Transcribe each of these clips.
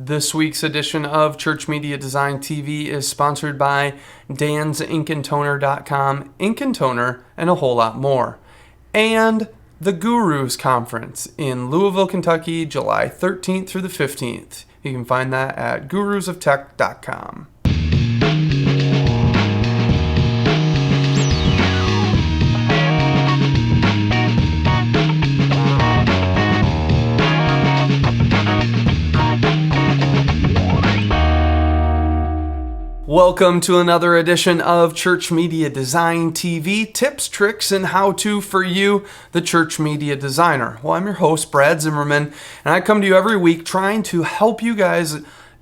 This week's edition of Church Media Design TV is sponsored by Dan's InkandToner.com, Ink and Toner, and a whole lot more. And the Gurus Conference in Louisville, Kentucky, July 13th through the 15th. You can find that at gurusoftech.com. Welcome to another edition of Church Media Design TV, tips, tricks, and how-to for you, the church media designer. Well, I'm your host, Brad Zimmerman, and I come to you every week trying to help you guys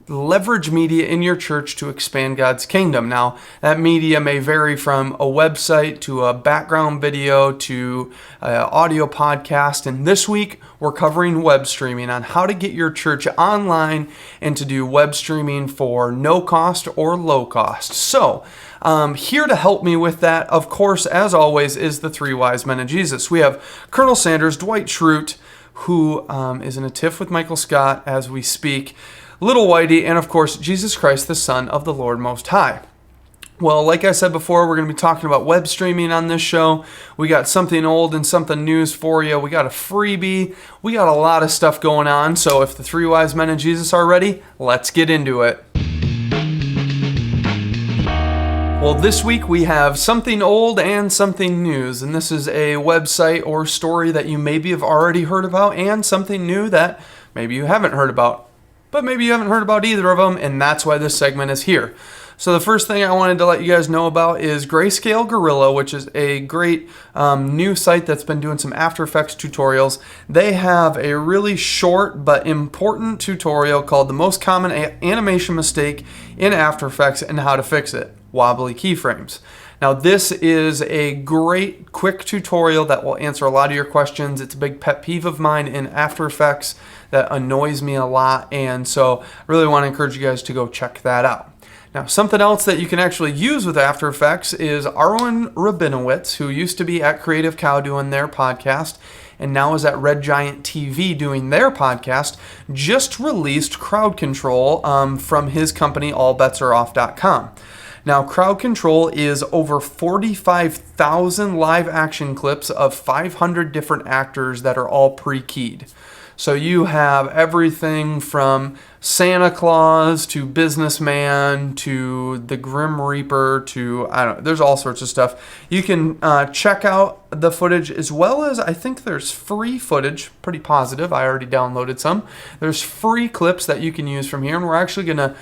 leverage media in your church to expand God's kingdom. Now, that media may vary from a website to a background video to an audio podcast. And this week, we're covering web streaming on how to get your church online and to do web streaming for no cost or low cost. So, here to help me with that, of course, as always, is the three wise men of Jesus. We have Colonel Sanders, Dwight Schrute, who is in a tiff with Michael Scott as we speak, Little Whitey, and of course, Jesus Christ, the Son of the Lord Most High. Well, like I said before, we're going to be talking about web streaming on this show. We got something old and something news for you. We got a freebie. We got a lot of stuff going on. So if the three wise men of Jesus are ready, let's get into it. Well, this week we have something old and something news, and this is a website or story that you maybe have already heard about and something new that maybe you haven't heard about. But maybe you haven't heard about either of them, and that's why this segment is here. So the first thing I wanted to let you guys know about is Grayscale Gorilla, which is a great new site that's been doing some After Effects tutorials. They have a really short but important tutorial called The Most Common Animation Mistake in After Effects and How to Fix It, Wobbly Keyframes. Now, this is a great quick tutorial that will answer a lot of your questions. It's a big pet peeve of mine in After Effects that annoys me a lot, and so I really want to encourage you guys to go check that out. Now, something else that you can actually use with After Effects is Arwen Rabinowitz, who used to be at Creative Cow doing their podcast, and now is at Red Giant TV doing their podcast, just released Crowd Control from his company, allbetsareoff.com. Now, Crowd Control is over 45,000 live action clips of 500 different actors that are all pre-keyed. So you have everything from Santa Claus to Businessman to the Grim Reaper to, there's all sorts of stuff. You can check out the footage as well as, I think there's free footage, pretty positive. I already downloaded some. There's free clips that you can use from here, and we're actually going to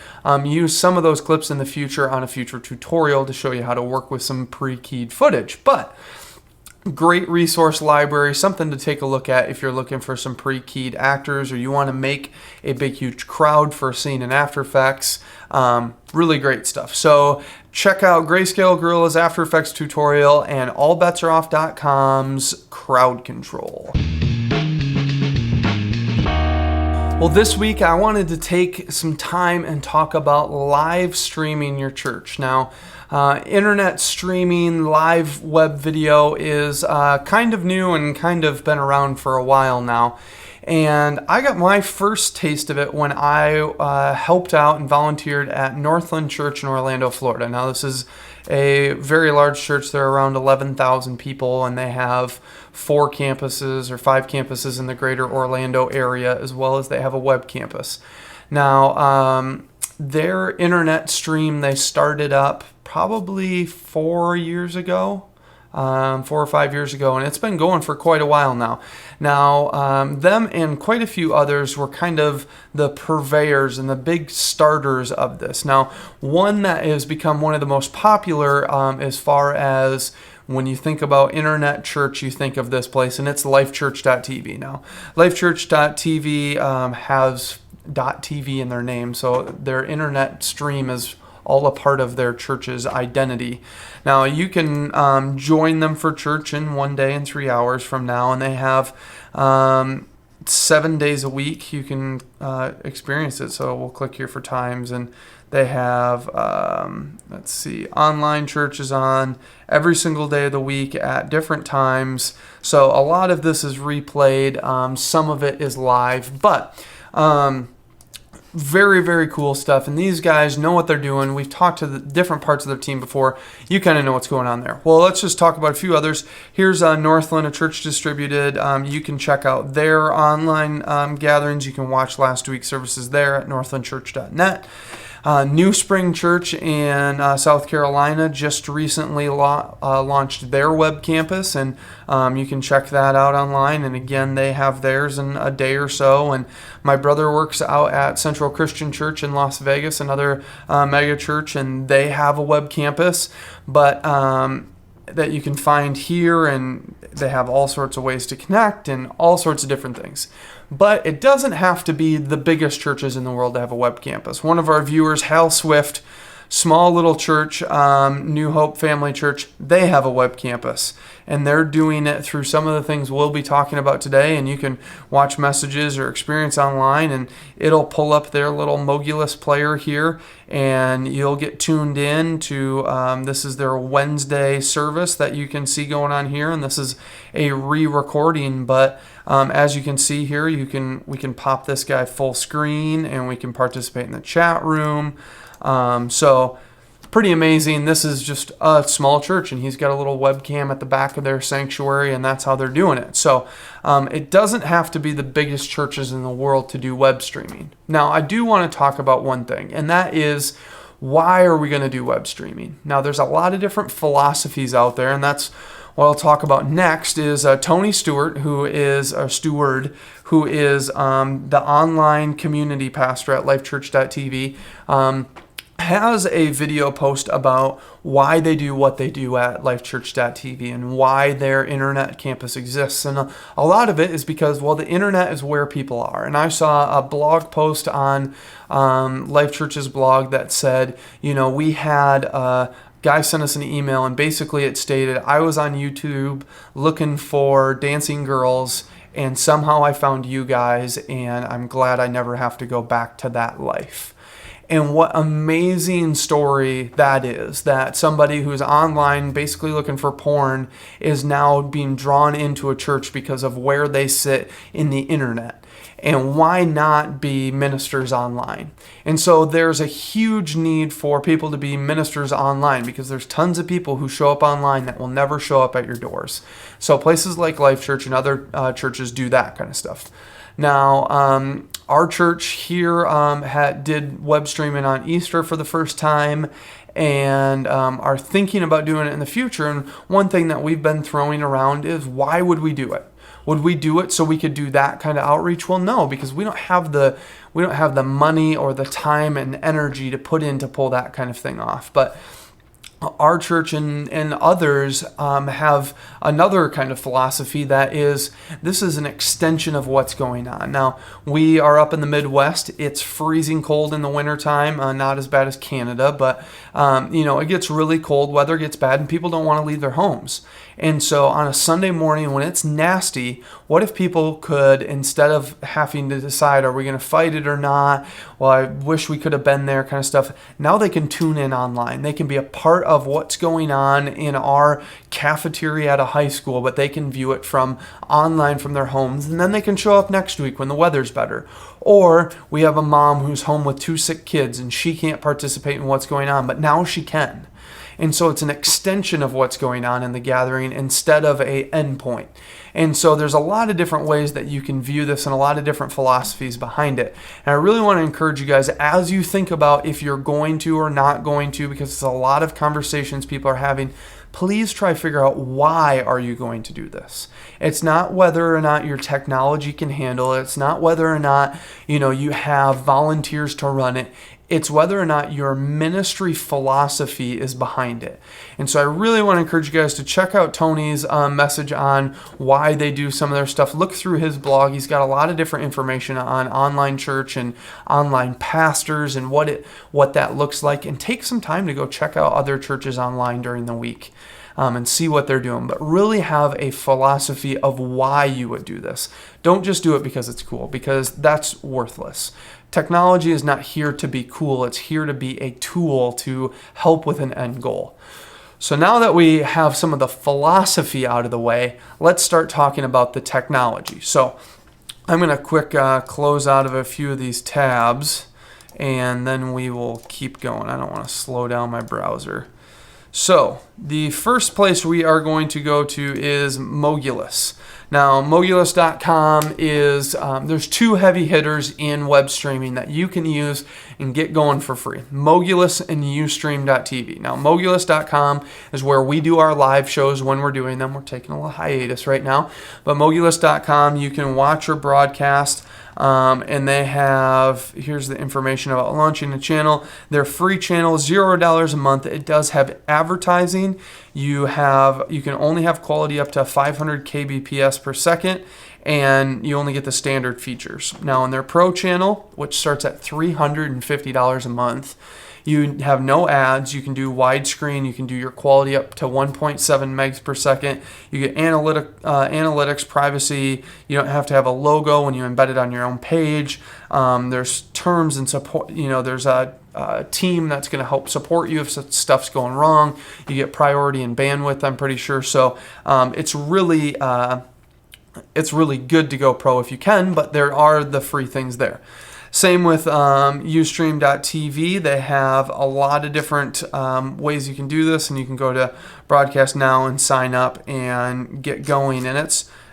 use some of those clips in the future on a future tutorial to show you how to work with some pre-keyed footage. But great resource library, something to take a look at if you're looking for some pre-keyed actors or you want to make a big, huge crowd for a scene in After Effects. Really great stuff. So check out Grayscale Gorilla's After Effects tutorial and allbetsareoff.com's Crowd Control. Well, this week I wanted to take some time and talk about live streaming your church. Now, internet streaming, live web video is kind of new and kind of been around for a while now. And I got my first taste of it when I helped out and volunteered at Northland Church in Orlando, Florida. Now, this is a very large church. There are around 11,000 people, and they have 4 campuses or 5 campuses in the greater Orlando area, as well as they have a web campus. Now, their internet stream, they started up probably 4 years ago. 4 or 5 years ago, and it's been going for quite a while now. Now, them and quite a few others were kind of the purveyors and the big starters of this. Now, one that has become one of the most popular as far as when you think about internet church, you think of this place, and it's lifechurch.tv. Now, lifechurch.tv has .tv in their name, so their internet stream is all a part of their church's identity. Now, you can join them for church in 1 day and 3 hours from now, and they have 7 days a week you can experience it. So we'll click here for times, and they have, online church is on every single day of the week at different times. So a lot of this is replayed. Some of it is live, but Very, very cool stuff. And these guys know what they're doing. We've talked to the different parts of their team before. You kind of know what's going on there. Well, let's just talk about a few others. Here's Northland, a church distributed. You can check out their online gatherings. You can watch last week's services there at northlandchurch.net. New Spring Church in South Carolina just recently launched their web campus, and you can check that out online. And again, they have theirs in a day or so. And my brother works out at Central Christian Church in Las Vegas, another mega church, and they have a web campus, but that you can find here, and they have all sorts of ways to connect and all sorts of different things. But it doesn't have to be the biggest churches in the world to have a web campus. One of our viewers, Hal Swift, small little church, New Hope Family Church, they have a web campus. And they're doing it through some of the things we'll be talking about today. And you can watch messages or experience online, and it'll pull up their little Mogulus player here, and you'll get tuned in to, this is their Wednesday service that you can see going on here. And this is a re-recording, but as you can see here, we can pop this guy full screen, and we can participate in the chat room. So pretty amazing. This is just a small church, and he's got a little webcam at the back of their sanctuary, and that's how they're doing it. So it doesn't have to be the biggest churches in the world to do web streaming. Now, I do want to talk about one thing, and that is, why are we going to do web streaming? Now, there's a lot of different philosophies out there, and that's what I'll talk about next. Is Tony Stewart, who is the online community pastor at lifechurch.tv, has a video post about why they do what they do at lifechurch.tv and why their internet campus exists. And a lot of it is because, well, the internet is where people are. And I saw a blog post on Life Church's blog that said, we had guy sent us an email, and basically it stated, I was on YouTube looking for dancing girls, and somehow I found you guys, and I'm glad I never have to go back to that life. And what amazing story that is, that somebody who's online basically looking for porn is now being drawn into a church because of where they sit in the internet. And why not be ministers online? And so there's a huge need for people to be ministers online, because there's tons of people who show up online that will never show up at your doors. So places like Life Church and other churches do that kind of stuff. Now, our church here did web streaming on Easter for the first time, and are thinking about doing it in the future. And one thing that we've been throwing around is, why would we do it? Would we do it so we could do that kind of outreach? Well, no, because we don't have the money or the time and energy to put in to pull that kind of thing off. But our church and others have another kind of philosophy that is, this is an extension of what's going on. Now, we are up in the Midwest. It's freezing cold in the wintertime, not as bad as Canada, but it gets really cold, weather gets bad, and people don't want to leave their homes. And so on a Sunday morning when it's nasty, what if people could, instead of having to decide, are we going to fight it or not? Well, I wish we could have been there kind of stuff. Now they can tune in online. They can be a part of what's going on in our cafeteria at a high school, but they can view it from online from their homes. And then they can show up next week when the weather's better. Or we have a mom who's home with 2 sick kids and she can't participate in what's going on, but now she can. And so it's an extension of what's going on in the gathering instead of a endpoint. And so there's a lot of different ways that you can view this and a lot of different philosophies behind it. And I really want to encourage you guys, as you think about if you're going to or not going to, because it's a lot of conversations people are having, please try to figure out, why are you going to do this? It's not whether or not your technology can handle it. It's not whether or not, you have volunteers to run it. It's whether or not your ministry philosophy is behind it. And so I really want to encourage you guys to check out Tony's message on why they do some of their stuff. Look through his blog. He's got a lot of different information on online church and online pastors and what that looks like. And take some time to go check out other churches online during the week. And see what they're doing, but really have a philosophy of why you would do this. Don't just do it because it's cool, because that's worthless. Technology is not here to be cool. It's here to be a tool to help with an end goal. So now that we have some of the philosophy out of the way, let's start talking about the technology. So I'm going to quick close out of a few of these tabs. and then we will keep going. I don't want to slow down my browser. So the first place we are going to go to is Mogulus. Now, Mogulus.com is, there's two heavy hitters in web streaming that you can use and get going for free. Mogulus and Ustream.tv. Now, Mogulus.com is where we do our live shows when we're doing them. We're taking a little hiatus right now. But Mogulus.com, you can watch or broadcast. And they have, here's the information about launching a channel. Their free channel, $0 a month. It does have advertising. You can only have quality up to 500 kbps per second, and you only get the standard features. Now, on their pro channel, which starts at $350 a month, you have no ads. You can do widescreen. You can do your quality up to 1.7 megs per second. You get analytics, privacy. You don't have to have a logo when you embed it on your own page. There's terms and support. There's a team that's going to help support you if stuff's going wrong. You get priority and bandwidth, I'm pretty sure. So it's really good to go pro if you can, but there are the free things there. Same with Ustream.tv. They have a lot of different ways you can do this, and you can go to Broadcast Now and sign up and get going. And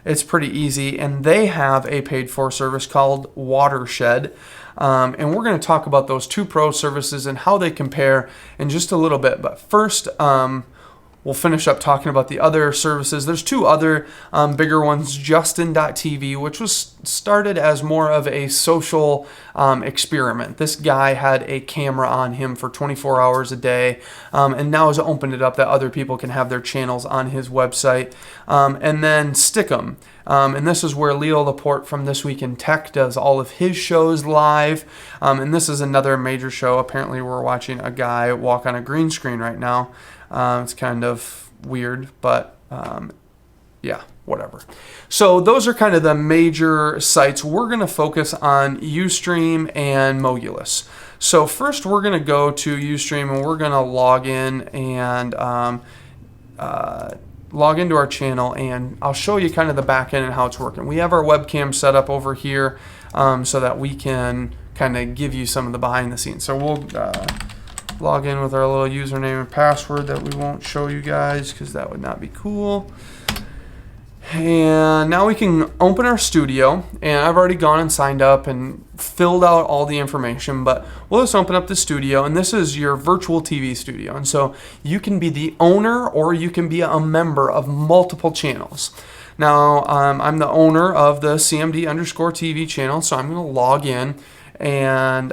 it's pretty easy. And they have a paid-for service called Watershed. And we're going to talk about those two pro services and how they compare in just a little bit. But first, we'll finish up talking about the other services. There's two other bigger ones, Justin.tv, which was started as more of a social experiment. This guy had a camera on him for 24 hours a day, and now has opened it up that other people can have their channels on his website. And then Stickum. And this is where Leo Laporte from This Week in Tech does all of his shows live. And this is another major show. Apparently we're watching a guy walk on a green screen right now. It's kind of weird, but yeah, whatever. So those are kind of the major sites. We're going to focus on Ustream and Mogulus. So first we're going to go to Ustream and we're going to log in and log into our channel, and I'll show you kind of the back end and how it's working. We have our webcam set up over here so that we can kind of give you some of the behind the scenes. So we'll log in with our little username and password that we won't show you guys because that would not be cool. And now we can open our studio, and I've already gone and signed up and filled out all the information, but we'll just open up the studio, and this is your virtual TV studio. And so you can be the owner or you can be a member of multiple channels. Now, I'm the owner of the CMD_TV channel, so I'm going to log in, and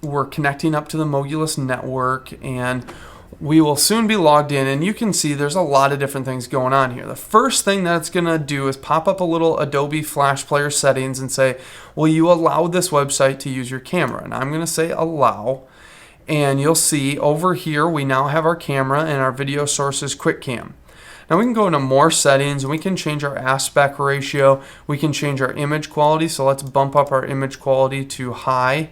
we're connecting up to the Mogulus network, and we will soon be logged in, and you can see there's a lot of different things going on here. The first thing that it's going to do is pop up a little Adobe Flash Player settings and say, will you allow this website to use your camera? And I'm going to say allow, and you'll see over here we now have our camera and our video source is QuickCam. Now we can go into more settings and we can change our aspect ratio. We can change our image quality, so let's bump up our image quality to high.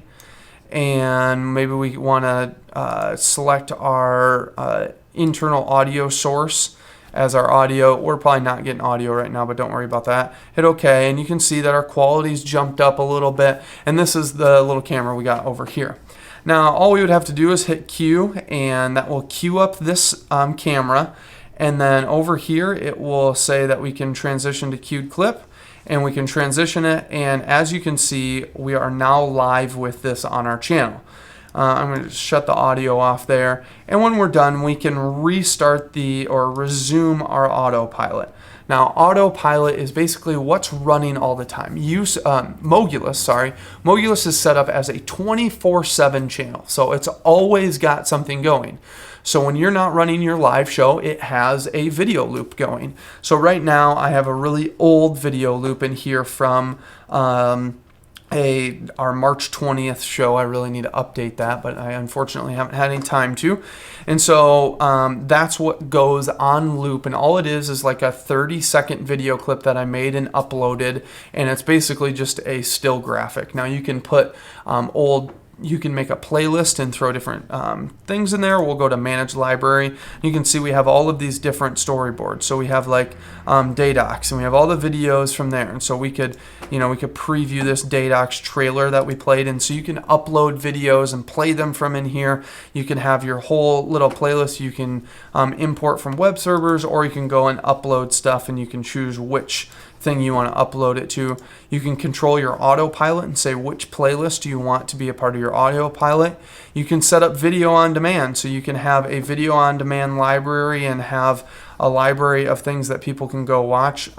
And maybe we want to select our internal audio source as our audio. We're probably not getting audio right now, but don't worry about that. Hit OK, and you can see that our quality's jumped up a little bit. And this is the little camera we got over here. Now, all we would have to do is hit Q, and that will queue up this camera. And then over here, it will say that we can transition to queued clip. And we can transition it, and as you can see, we are now live with this on our channel. I'm going to shut the audio off there, and when we're done, we can restart or resume our autopilot. Now, autopilot is basically what's running all the time. Mogulus is set up as a 24/7 channel, so it's always got something going. So when you're not running your live show, it has a video loop going. So right now I have a really old video loop in here from our March 20th show. I really need to update that, but I unfortunately haven't had any time to. And so that's what goes on loop, and all it is like a 30-second video clip that I made and uploaded, and it's basically just a still graphic. Now you can put old you can make a playlist and throw different things in there. We'll go to Manage Library. You can see we have all of these different storyboards. So we have like Daydocs, and we have all the videos from there. And so we could preview this Daydocs trailer that we played. And so you can upload videos and play them from in here. You can have your whole little playlist. You can import from web servers, or you can go and upload stuff, and you can choose which thing you want to upload it to. You can control your autopilot and say which playlist you want to be a part of your autopilot. You can set up video on demand, so you can have a video on demand library and have a library of things that people can go watch.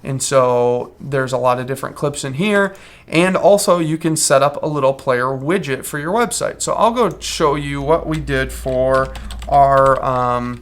And so there's a lot of different clips in here. And also you can set up a little player widget for your website. So I'll go show you what we did for our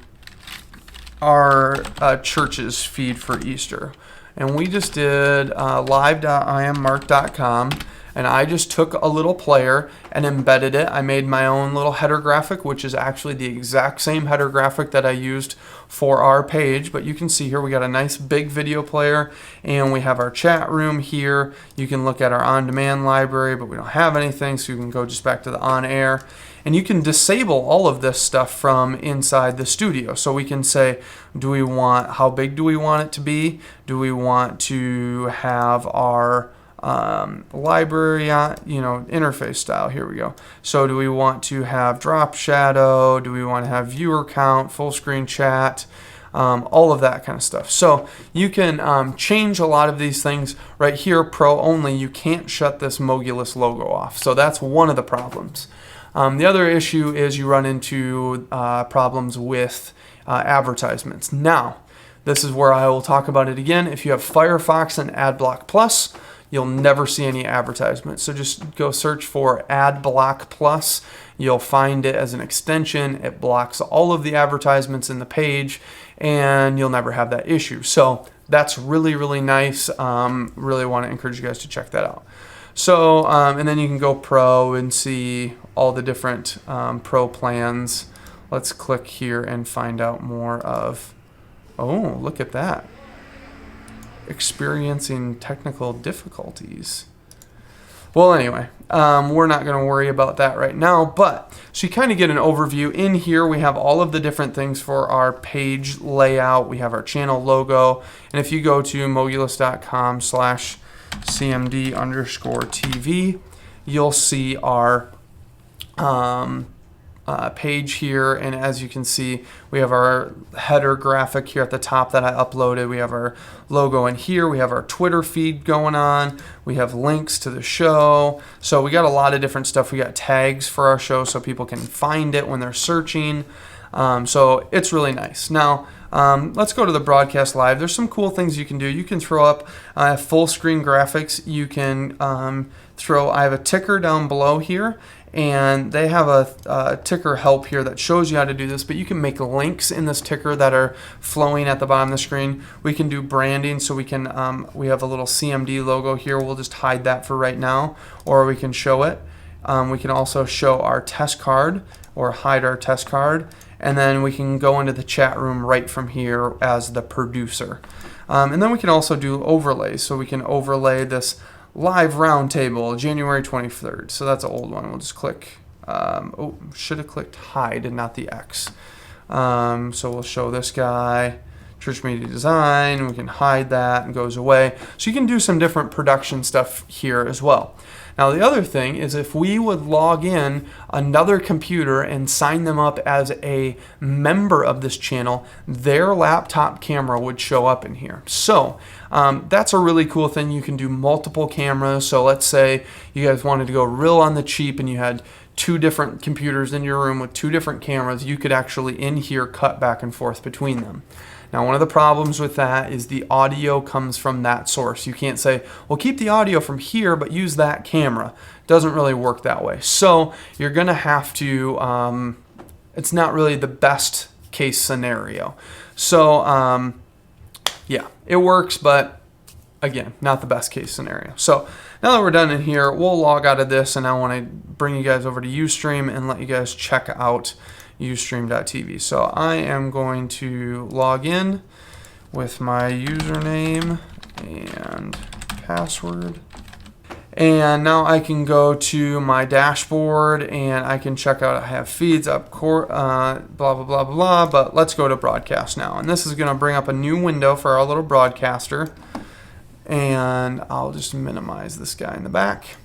church's feed for Easter. And we just did live.iammark.com, and I just took a little player and embedded it. I made my own little header graphic, which is actually the exact same header graphic that I used for our page. But you can see here we got a nice big video player, and we have our chat room here. You can look at our on-demand library, but we don't have anything, so you can go just back to the on-air. And you can disable all of this stuff from inside the studio. So we can say, how big do we want it to be? Do we want to have our library, interface style? Here we go. So do we want to have drop shadow? Do we want to have viewer count, full screen chat? All of that kind of stuff. So you can change a lot of these things. Right here, Pro only, you can't shut this Mogulus logo off. So that's one of the problems. The other issue is you run into problems with advertisements. Now, this is where I will talk about it again. If you have Firefox and AdBlock Plus, you'll never see any advertisements. So just go search for AdBlock Plus. You'll find it as an extension. It blocks all of the advertisements in the page, and you'll never have that issue. So that's really, really nice. Really want to encourage you guys to check that out. So, and then you can go Pro and see all the different Pro plans. Let's click here and find out more of, oh, look at that. Experiencing technical difficulties. Well, anyway, we're not going to worry about that right now, but so you kind of get an overview. In here, we have all of the different things for our page layout. We have our channel logo, and if you go to mogulus.com/CMD_TV, you'll see our page here, and as you can see, we have our header graphic here at the top that I uploaded. We have our logo in here. We have our Twitter feed going on. We have links to the show. So we got a lot of different stuff. We got tags for our show so people can find it when they're searching. So it's really nice. Now, let's go to the broadcast live. There's some cool things you can do. You can throw up full screen graphics. You can I have a ticker down below here, and they have a ticker help here that shows you how to do this, but you can make links in this ticker that are flowing at the bottom of the screen. We can do branding, so we can we have a little CMD logo here. We'll just hide that for right now, or we can show it. We can also show our test card or hide our test card, and then we can go into the chat room right from here as the producer. And then we can also do overlays, so we can overlay this live roundtable, January 23rd. So that's an old one. We'll just click, should have clicked hide and not the X. So we'll show this guy, Church Media Design. We can hide that and it goes away. So you can do some different production stuff here as well. Now the other thing is if we would log in another computer and sign them up as a member of this channel, their laptop camera would show up in here. So that's a really cool thing. You can do multiple cameras. So let's say you guys wanted to go real on the cheap and you had 2 different computers in your room with 2 different cameras. You could actually in here cut back and forth between them. Now, one of the problems with that is the audio comes from that source. You can't say, well, keep the audio from here, but use that camera. It doesn't really work that way. So you're going to have to, it's not really the best case scenario. So, yeah, it works, but again, not the best case scenario. So now that we're done in here, we'll log out of this, and I want to bring you guys over to Ustream and let you guys check out Ustream.tv. So I am going to log in with my username and password. And now I can go to my dashboard and I can check out, I have feeds up, blah, blah, blah, blah, but let's go to broadcast now. And this is going to bring up a new window for our little broadcaster. And I'll just minimize this guy in the back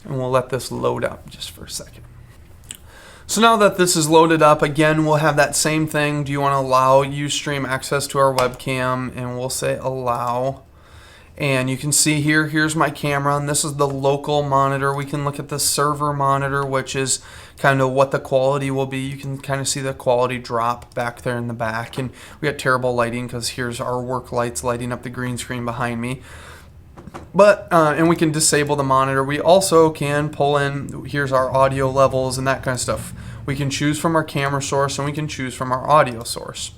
and we'll let this load up just for a second. So now that this is loaded up, again, we'll have that same thing. Do you want to allow Ustream access to our webcam? And we'll say allow. And you can see here, here's my camera, and this is the local monitor. We can look at the server monitor, which is kind of what the quality will be. You can kind of see the quality drop back there in the back. And we got terrible lighting because here's our work lights lighting up the green screen behind me. But, and we can disable the monitor. We also can pull in, here's our audio levels and that kind of stuff. We can choose from our camera source and we can choose from our audio source.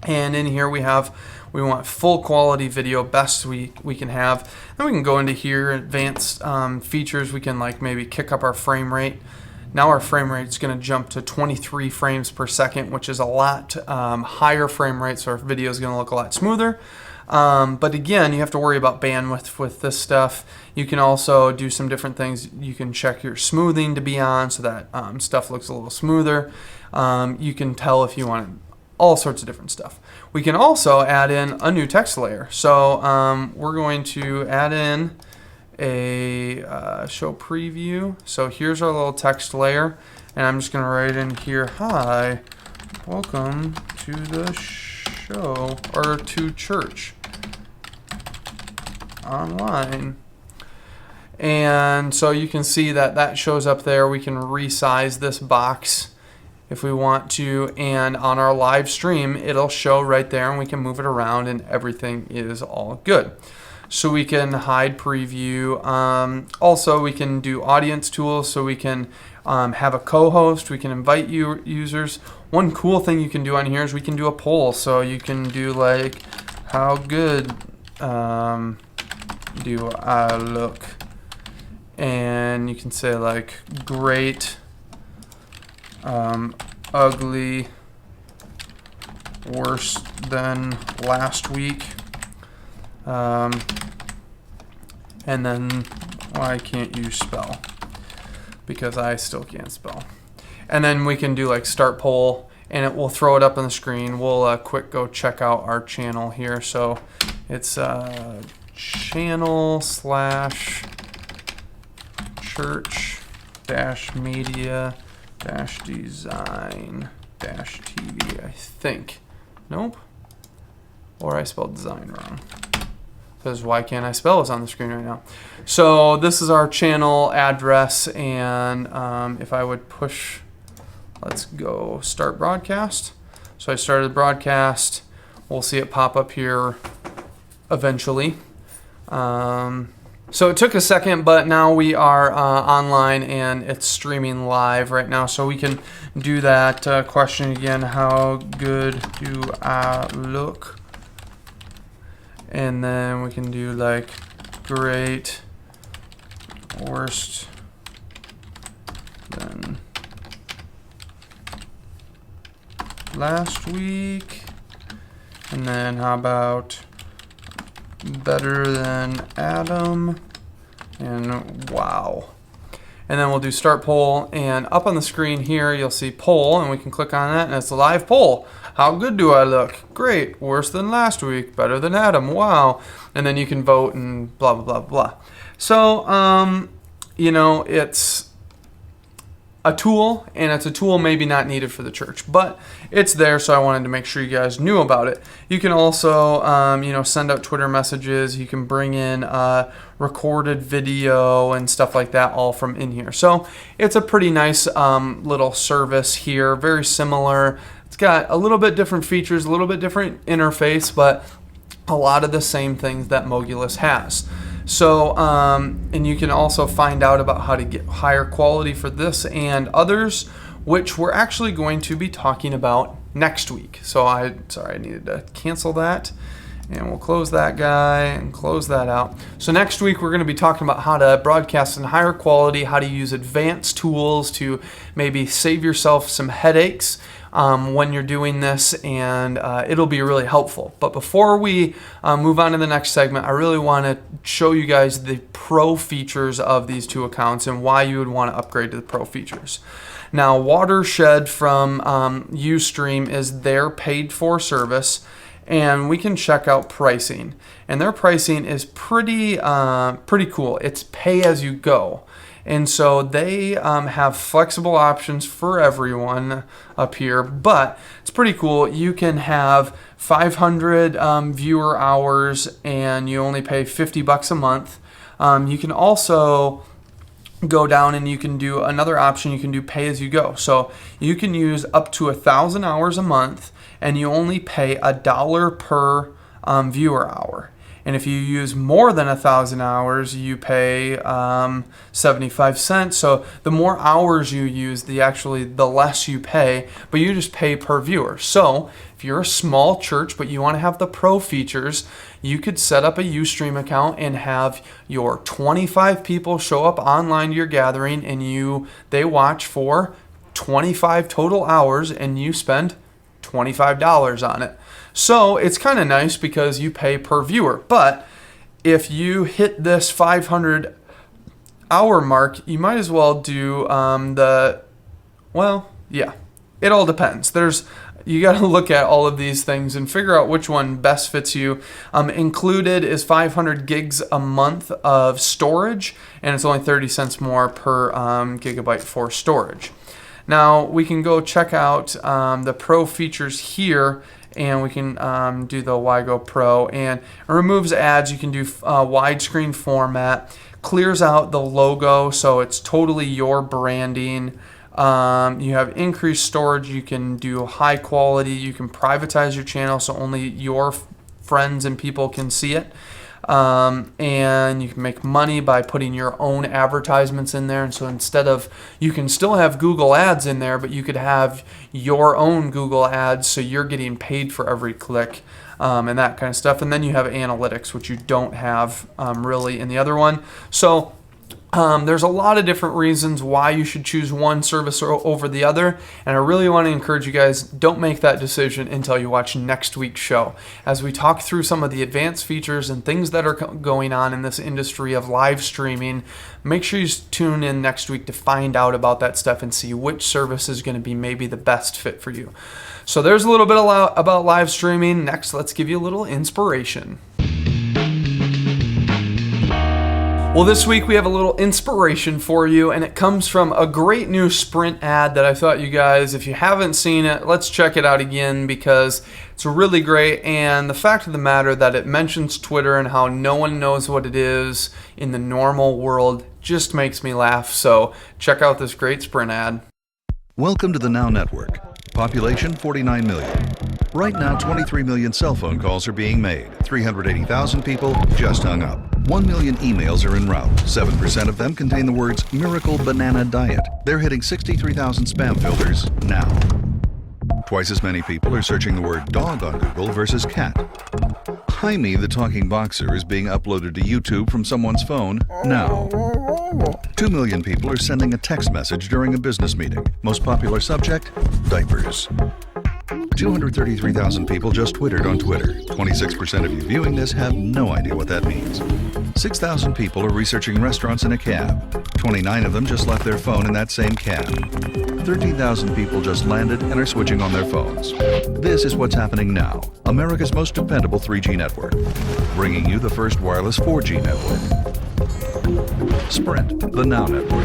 And in here we want full quality video, best we can have. Then we can go into here, advanced features. We can like maybe kick up our frame rate. Now our frame rate is going to jump to 23 frames per second, which is a lot higher frame rate, so our video is going to look a lot smoother. But again, you have to worry about bandwidth with this stuff. You can also do some different things. You can check your smoothing to be on so that stuff looks a little smoother. You can tell if you want all sorts of different stuff. We can also add in a new text layer. So we're going to add in a show preview. So here's our little text layer, and I'm just going to write in here, hi, welcome to the show, or to church online. And so you can see that that shows up there. We can resize this box if we want to, and on our live stream it'll show right there and we can move it around and everything is all good. So we can hide preview. Also we can do audience tools, so we can have a co-host, we can invite users. One cool thing you can do on here is we can do a poll. So you can do like, how good do I look? And you can say like, great, ugly, worse than last week, and then why can't you spell? Because I still can't spell. And then we can do like start poll, and it will throw it up on the screen. We'll quick go check out our channel here. So it's channel / ChurchMediaDesign.tv, I think. Nope. Or I spelled design wrong. Because why can't I spell is on the screen right now. So this is our channel address, and if I would push, let's go start broadcast. So I started broadcast. We'll see it pop up here eventually. So it took a second, but now we are online and it's streaming live right now. So we can do that question again, how good do I look? And then we can do like, great, worst than last week. And then how about better than Adam, and wow. And then we'll do start poll, and up on the screen here you'll see poll, and we can click on that and it's a live poll. How good do I look? Great, worse than last week, better than Adam, wow. And then you can vote and blah blah blah blah. So you know, it's a tool, and it's a tool maybe not needed for the church, but it's there, so I wanted to make sure you guys knew about it. You can also you know, send out Twitter messages. You can bring in recorded video and stuff like that, all from in here. So it's a pretty nice little service here, very similar. It's got a little bit different features, a little bit different interface, but a lot of the same things that Mogulus has. So, and you can also find out about how to get higher quality for this and others, which we're actually going to be talking about next week. So sorry, I needed to cancel that. And we'll close that guy and close that out. So next week we're going to be talking about how to broadcast in higher quality, how to use advanced tools to maybe save yourself some headaches when you're doing this, and it'll be really helpful. But before we move on to the next segment, I really want to show you guys the pro features of these two accounts and why you would want to upgrade to the pro features. Now, Watershed from Ustream is their paid for service, and we can check out pricing. And their pricing is pretty cool. It's pay as you go. And so they have flexible options for everyone up here, but it's pretty cool. You can have 500 viewer hours and you only pay $50 a month. You can also go down and you can do another option. You can do pay as you go. So you can use up to 1,000 hours a month and you only pay $1 per viewer hour. And if you use more than 1,000 hours, you pay 75 cents. So the more hours you use, the less you pay, but you just pay per viewer. So if you're a small church, but you want to have the pro features, you could set up a Ustream account and have your 25 people show up online to your gathering, and they watch for 25 total hours, and you spend $25 on it. So it's kind of nice because you pay per viewer. But if you hit this 500 hour mark, you might as well do it all depends. You got to look at all of these things and figure out which one best fits you. Included is 500 gigs a month of storage, and it's only 30 cents more per gigabyte for storage. Now we can go check out the pro features here, and we can do the WiGo Pro, and it removes ads. You can do widescreen format, clears out the logo, so it's totally your branding. You have increased storage. You can do high quality. You can privatize your channel so only your friends and people can see it. And you can make money by putting your own advertisements in there. And so you can still have Google ads in there, but you could have your own Google ads, so you're getting paid for every click, and that kind of stuff. And then you have analytics, which you don't have really in the other one. So there's a lot of different reasons why you should choose one service over the other, and I really want to encourage you guys, don't make that decision until you watch next week's show, as we talk through some of the advanced features and things that are going on in this industry of live streaming. Make sure you tune in next week to find out about that stuff and see which service is going to be maybe the best fit for you. So there's a little bit about live streaming. Next, let's give you a little inspiration. Well, this week we have a little inspiration for you, and it comes from a great new Sprint ad that I thought you guys, if you haven't seen it, let's check it out again because it's really great. And the fact of the matter that it mentions Twitter and how no one knows what it is in the normal world just makes me laugh. So check out this great Sprint ad. Welcome to the Now Network. Population 49 million. Right now, 23 million cell phone calls are being made. 380,000 people just hung up. 1 million emails are en route. 7% of them contain the words Miracle Banana Diet. They're hitting 63,000 spam filters now. Twice as many people are searching the word dog on Google versus cat. Jaime the Talking Boxer is being uploaded to YouTube from someone's phone now. 2 million people are sending a text message during a business meeting. Most popular subject? Diapers. 233,000 people just Twittered on Twitter. 26% of you viewing this have no idea what that means. 6,000 people are researching restaurants in a cab. 29 of them just left their phone in that same cab. 13,000 people just landed and are switching on their phones. This is what's happening now. America's most dependable 3G network. Bringing you the first wireless 4G network. Sprint, the Now Network.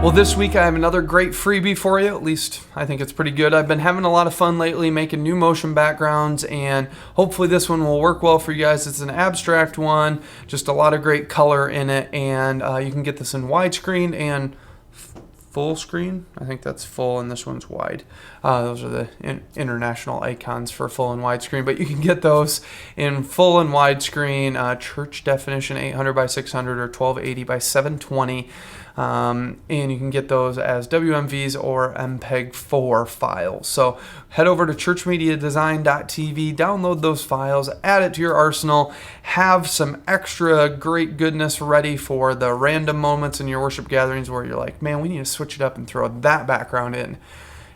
Well, this week I have another great freebie for you. At least I think it's pretty good. I've been having a lot of fun lately making new motion backgrounds, and hopefully this one will work well for you guys. It's an abstract one, just a lot of great color in it, and you can get this in widescreen and full screen. I think that's full and this one's wide. Those are the international icons for full and widescreen, but you can get those in full and widescreen, church definition 800 by 600 or 1280 by 720. And you can get those as WMVs or MPEG-4 files. So head over to ChurchMediaDesign.tv, download those files, add it to your arsenal, have some extra great goodness ready for the random moments in your worship gatherings where you're like, man, we need to switch it up and throw that background in.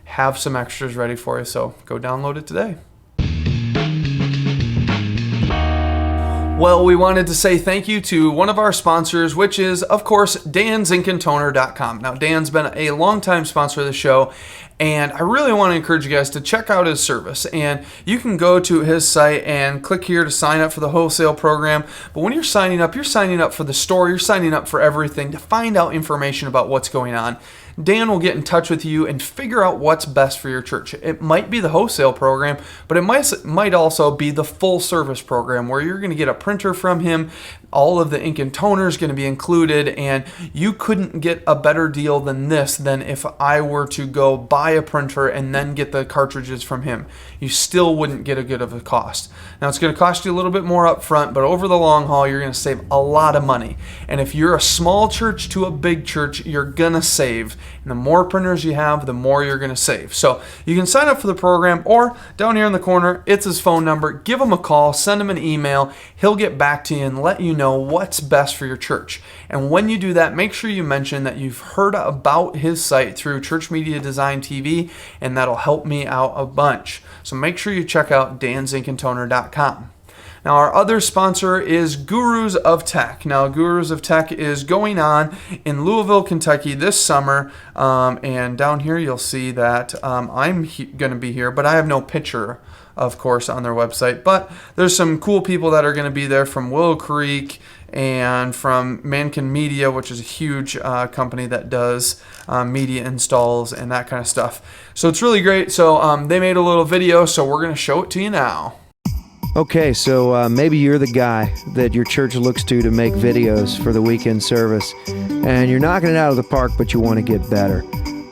Have some extras ready for you, so go download it today. Well, we wanted to say thank you to one of our sponsors, which is, of course, Dan'sInkandToner.com. Now, Dan's been a longtime sponsor of the show, and I really want to encourage you guys to check out his service. And you can go to his site and click here to sign up for the wholesale program. But when you're signing up for the store, you're signing up for everything to find out information about what's going on. Dan will get in touch with you and figure out what's best for your church. It might be the wholesale program, but it might also be the full service program where you're going to get a printer from him. All of the ink and toner is going to be included, and you couldn't get a better deal than this than if I were to go buy a printer and then get the cartridges from him. You still wouldn't get a good of a cost. Now, it's going to cost you a little bit more up front, but over the long haul, you're going to save a lot of money. And if you're a small church to a big church, you're going to save. And the more printers you have, the more you're going to save. So you can sign up for the program, or down here in the corner, it's his phone number. Give him a call, send him an email. He'll get back to you and let you know what's best for your church. And when you do that, make sure you mention that you've heard about his site through ChurchMediaDesign.tv, and that'll help me out a bunch. So make sure you check out Dan'sInkandToner.com. Now, our other sponsor is Gurus of Tech. Now, Gurus of Tech is going on in Louisville, Kentucky this summer. And down here, you'll see that I'm going to be here, but I have no picture, of course, on their website. But there's some cool people that are going to be there from Willow Creek and from Mankin Media, which is a huge company that does media installs and that kind of stuff. So it's really great. So they made a little video, so we're going to show it to you now. Okay, so maybe you're the guy that your church looks to make videos for the weekend service, and you're knocking it out of the park, but you want to get better.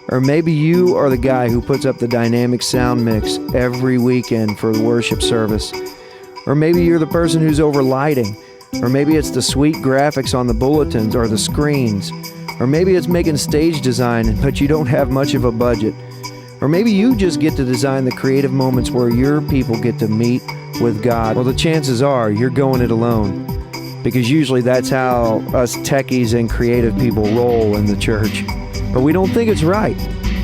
Or maybe you are the guy who puts up the dynamic sound mix every weekend for the worship service. Or maybe you're the person who's over lighting. Or maybe it's the sweet graphics on the bulletins or the screens. Or maybe it's making stage design, but you don't have much of a budget. Or maybe you just get to design the creative moments where your people get to meet with God. Well, the chances are you're going it alone, because usually that's how us techies and creative people roll in the church. But we don't think it's right.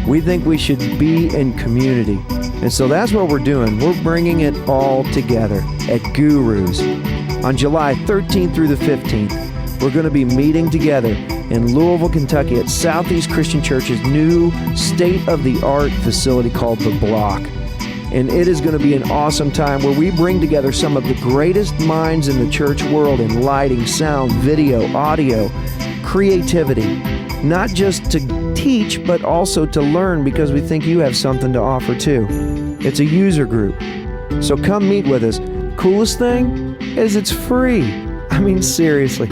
We think we should be in community. And so that's what we're doing. We're bringing it all together at Gurus. On July 13th through the 15th, we're going to be meeting together in Louisville, Kentucky at Southeast Christian Church's new state-of-the-art facility called The Block. And it is going to be an awesome time where we bring together some of the greatest minds in the church world in lighting, sound, video, audio, creativity. Not just to teach, but also to learn, because we think you have something to offer too. It's a user group. So come meet with us. Coolest thing is it's free. I mean, seriously,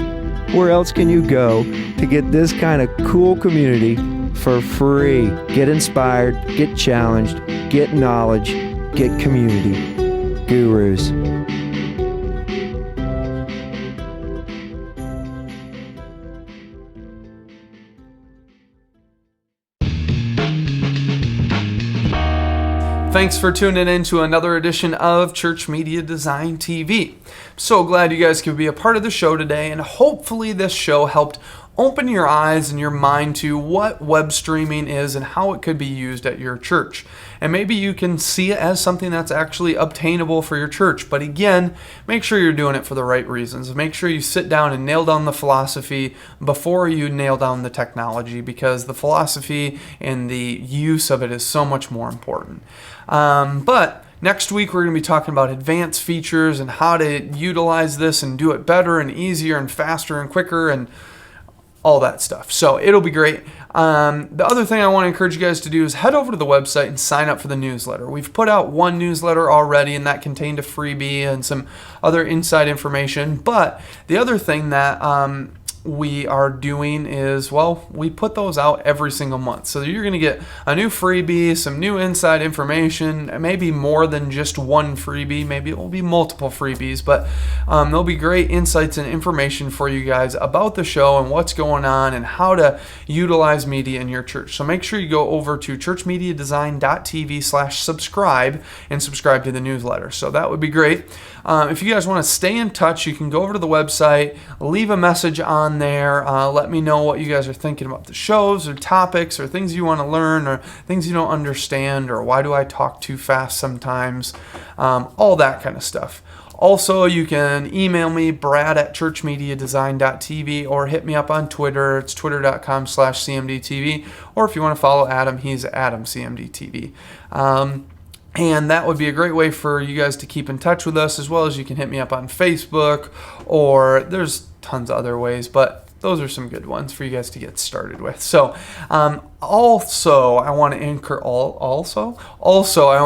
where else can you go to get this kind of cool community for free? Get inspired, get challenged, get knowledge, get community. Gurus. Thanks for tuning in to another edition of Church Media Design TV. So glad you guys could be a part of the show today, and hopefully this show helped open your eyes and your mind to what web streaming is and how it could be used at your church. And maybe you can see it as something that's actually obtainable for your church. But again, make sure you're doing it for the right reasons. Make sure you sit down and nail down the philosophy before you nail down the technology, because the philosophy and the use of it is so much more important. But next week, we're going to be talking about advanced features and how to utilize this and do it better and easier and faster and quicker and all that stuff. So it'll be great. The other thing I want to encourage you guys to do is head over to the website and sign up for the newsletter. We've put out one newsletter already, and that contained a freebie and some other inside information. But the other thing that we are doing is, well, we put those out every single month. So you're going to get a new freebie, some new inside information, maybe more than just one freebie. Maybe it will be multiple freebies, but there'll be great insights and information for you guys about the show and what's going on and how to utilize media in your church. So make sure you go over to ChurchMediaDesign.tv/subscribe and subscribe to the newsletter. So that would be great. If you guys want to stay in touch, you can go over to the website, leave a message on there. Let me know what you guys are thinking about the shows or topics or things you want to learn or things you don't understand or why do I talk too fast sometimes, all that kind of stuff. Also, you can email me, brad@ChurchMediaDesign.tv, or hit me up on Twitter. It's twitter.com/CMDTV. Or if you want to follow Adam, he's AdamCMDTV. And that would be a great way for you guys to keep in touch with us, as well as you can hit me up on Facebook, or there's tons of other ways, but those are some good ones for you guys to get started with. So, also, I want to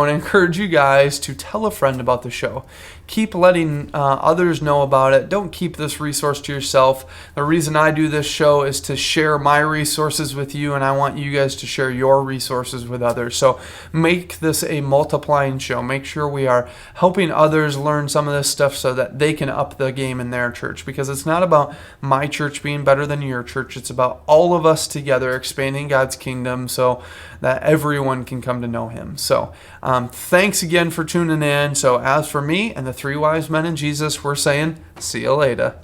encourage you guys to tell a friend about the show. Keep letting others know about it. Don't keep this resource to yourself. The reason I do this show is to share my resources with you, and I want you guys to share your resources with others. So make this a multiplying show. Make sure we are helping others learn some of this stuff so that they can up the game in their church, because it's not about my church being better than your church. It's about all of us together expanding God's kingdom so that everyone can come to know him. So thanks again for tuning in. So as for me and the three wise men and Jesus, we're saying, see you later.